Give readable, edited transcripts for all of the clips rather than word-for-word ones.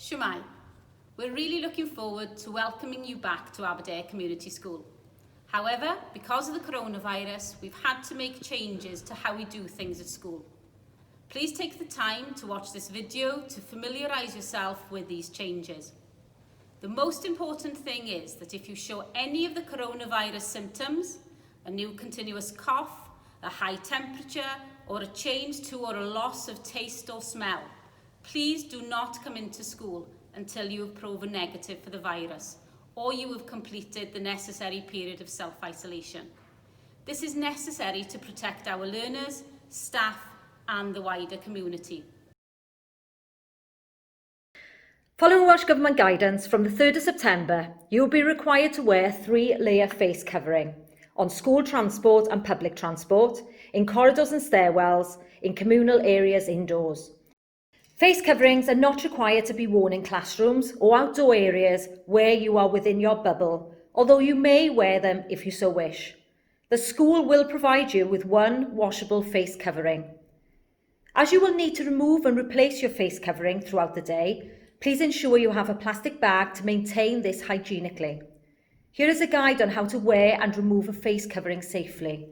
Shwmae, we're really looking forward to welcoming you back to Aberdare Community School. However, because of the coronavirus, we've had to make changes to how we do things at school. Please take the time to watch this video to familiarise yourself with these changes. The most important thing is that if you show any of the coronavirus symptoms, a new continuous cough, a high temperature, or a change to or a loss of taste or smell, please do not come into school until you have proven negative for the virus or you have completed the necessary period of self-isolation. This is necessary to protect our learners, staff and the wider community. Following Welsh Government guidance, from the 3rd of September, you will be required to wear 3-layer face covering on school transport and public transport, in corridors and stairwells, in communal areas indoors. Face coverings are not required to be worn in classrooms or outdoor areas where you are within your bubble, although you may wear them if you so wish. The school will provide you with one washable face covering. As you will need to remove and replace your face covering throughout the day, please ensure you have a plastic bag to maintain this hygienically. Here is a guide on how to wear and remove a face covering safely.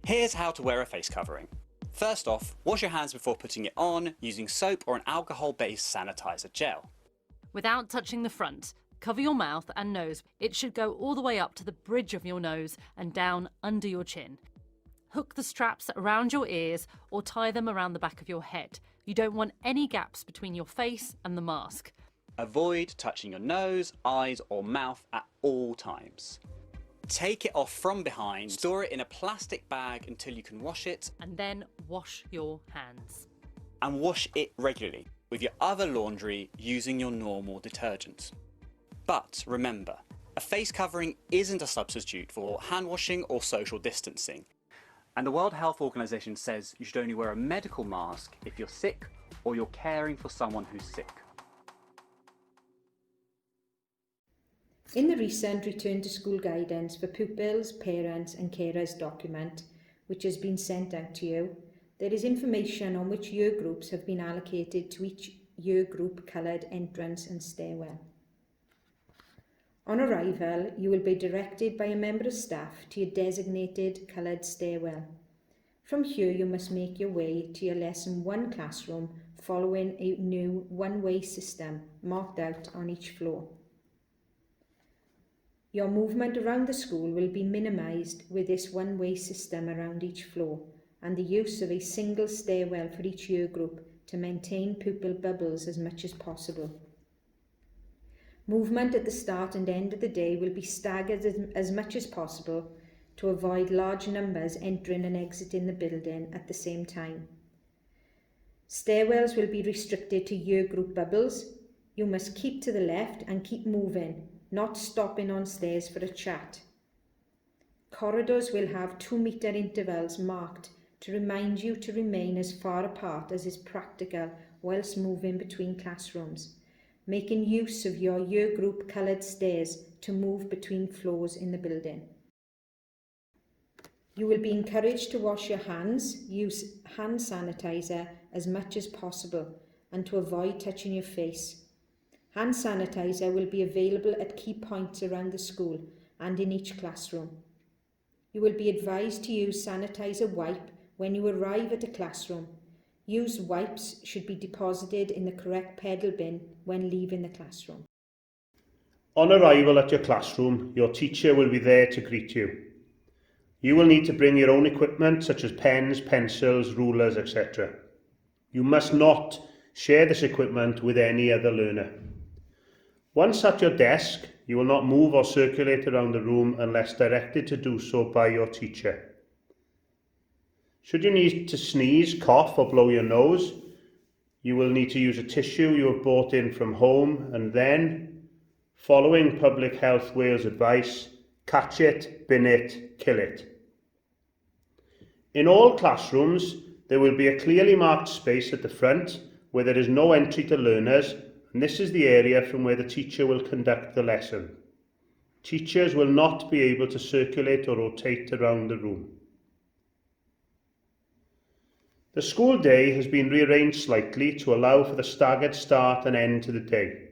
Here's how to wear a face covering. First off, wash your hands before putting it on using soap or an alcohol-based sanitizer gel. Without touching the front, cover your mouth and nose. It should go all the way up to the bridge of your nose and down under your chin. Hook the straps around your ears or tie them around the back of your head. You don't want any gaps between your face and the mask. Avoid touching your nose, eyes or mouth at all times. Take it off from behind, store it in a plastic bag until you can wash it, And then wash your hands. and wash it regularly with your other laundry using your normal detergent. But remember, a face covering isn't a substitute for hand washing or social distancing. And the World Health Organization says you should only wear a medical mask if you're sick or you're caring for someone who's sick. In the recent Return to School guidance for pupils, parents and carers document, which has been sent out to you, there is information on which year groups have been allocated to each year group coloured entrance and stairwell. On arrival, you will be directed by a member of staff to your designated coloured stairwell. From here, you must make your way to your Lesson 1 classroom following a new one-way system marked out on each floor. Your movement around the school will be minimised with this one-way system around each floor and the use of a single stairwell for each year group to maintain pupil bubbles as much as possible. Movement at the start and end of the day will be staggered as much as possible to avoid large numbers entering and exiting the building at the same time. Stairwells will be restricted to year group bubbles. You must keep to the left and keep moving, not stopping on stairs for a chat. Corridors will have 2-metre intervals marked to remind you to remain as far apart as is practical whilst moving between classrooms, making use of your year group coloured stairs to move between floors in the building. You will be encouraged to wash your hands, use hand sanitizer as much as possible and to avoid touching your face. Hand sanitizer will be available at key points around the school and in each classroom. You will be advised to use sanitizer wipe when you arrive at a classroom. Used wipes should be deposited in the correct pedal bin when leaving the classroom. On arrival at your classroom, your teacher will be there to greet you. You will need to bring your own equipment such as pens, pencils, rulers, etc. You must not share this equipment with any other learner. Once at your desk, you will not move or circulate around the room unless directed to do so by your teacher. Should you need to sneeze, cough or blow your nose, you will need to use a tissue you have brought in from home and then, following Public Health Wales advice, catch it, bin it, kill it. In all classrooms, there will be a clearly marked space at the front where there is no entry to learners, and this is the area from where the teacher will conduct the lesson. Teachers will not be able to circulate or rotate around the room. The school day has been rearranged slightly to allow for the staggered start and end to the day.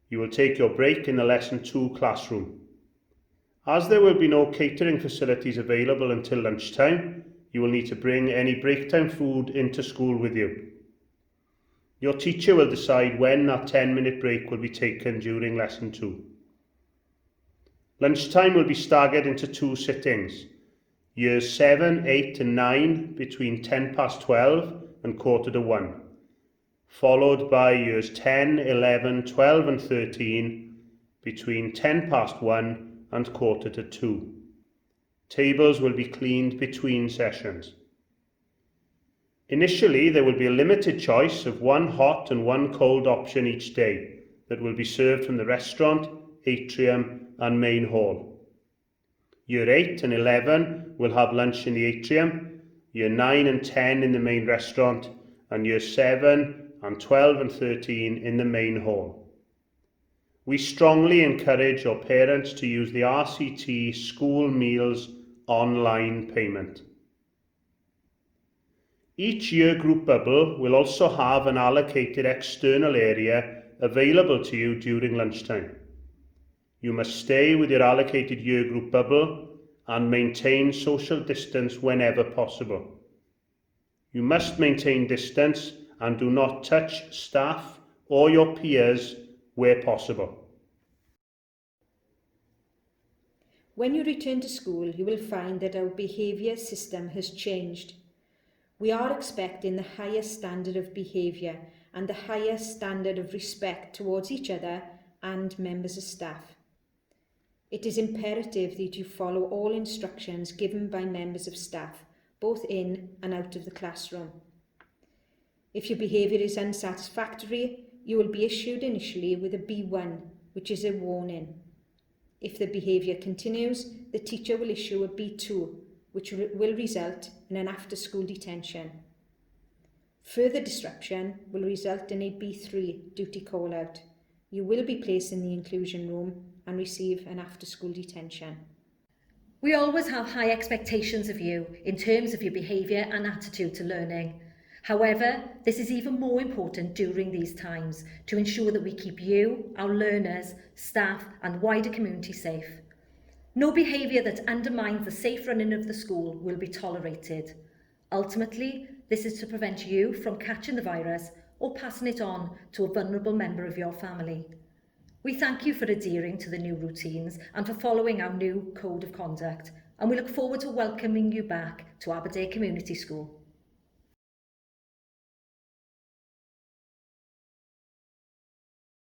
You will take your break in the Lesson 2 classroom. As there will be no catering facilities available until lunchtime, you will need to bring any break time food into school with you. Your teacher will decide when that 10-minute break will be taken during Lesson 2. Lunchtime will be staggered into 2 sittings. Years 7, 8 and 9 between 12:10 and 1:45, followed by years 10, 11, 12 and 13 between 1:10 and 1:45. Tables will be cleaned between sessions. Initially, there will be a limited choice of 1 hot and 1 cold option each day that will be served from the restaurant, atrium and main hall. Year 8 and 11 will have lunch in the atrium, Year 9 and 10 in the main restaurant, and Year 7 and 12 and 13 in the main hall. We strongly encourage your parents to use the RCT School Meals online payment. Each year group bubble will also have an allocated external area available to you during lunchtime. You must stay with your allocated year group bubble and maintain social distance whenever possible. You must maintain distance and do not touch staff or your peers where possible. When you return to school, you will find that our behaviour system has changed. We are expecting the highest standard of behaviour and the highest standard of respect towards each other and members of staff. It is imperative that you follow all instructions given by members of staff, both in and out of the classroom. If your behaviour is unsatisfactory, you will be issued initially with a B1, which is a warning. If the behaviour continues, the teacher will issue a B2, which will result in an after-school detention. Further disruption will result in a B3 duty call-out. You will be placed in the inclusion room and receive an after-school detention. We always have high expectations of you in terms of your behaviour and attitude to learning. However, this is even more important during these times to ensure that we keep you, our learners, staff and wider community safe. No behaviour that undermines the safe running of the school will be tolerated. Ultimately, this is to prevent you from catching the virus or passing it on to a vulnerable member of your family. We thank you for adhering to the new routines and for following our new Code of Conduct, and we look forward to welcoming you back to Aberdare Community School.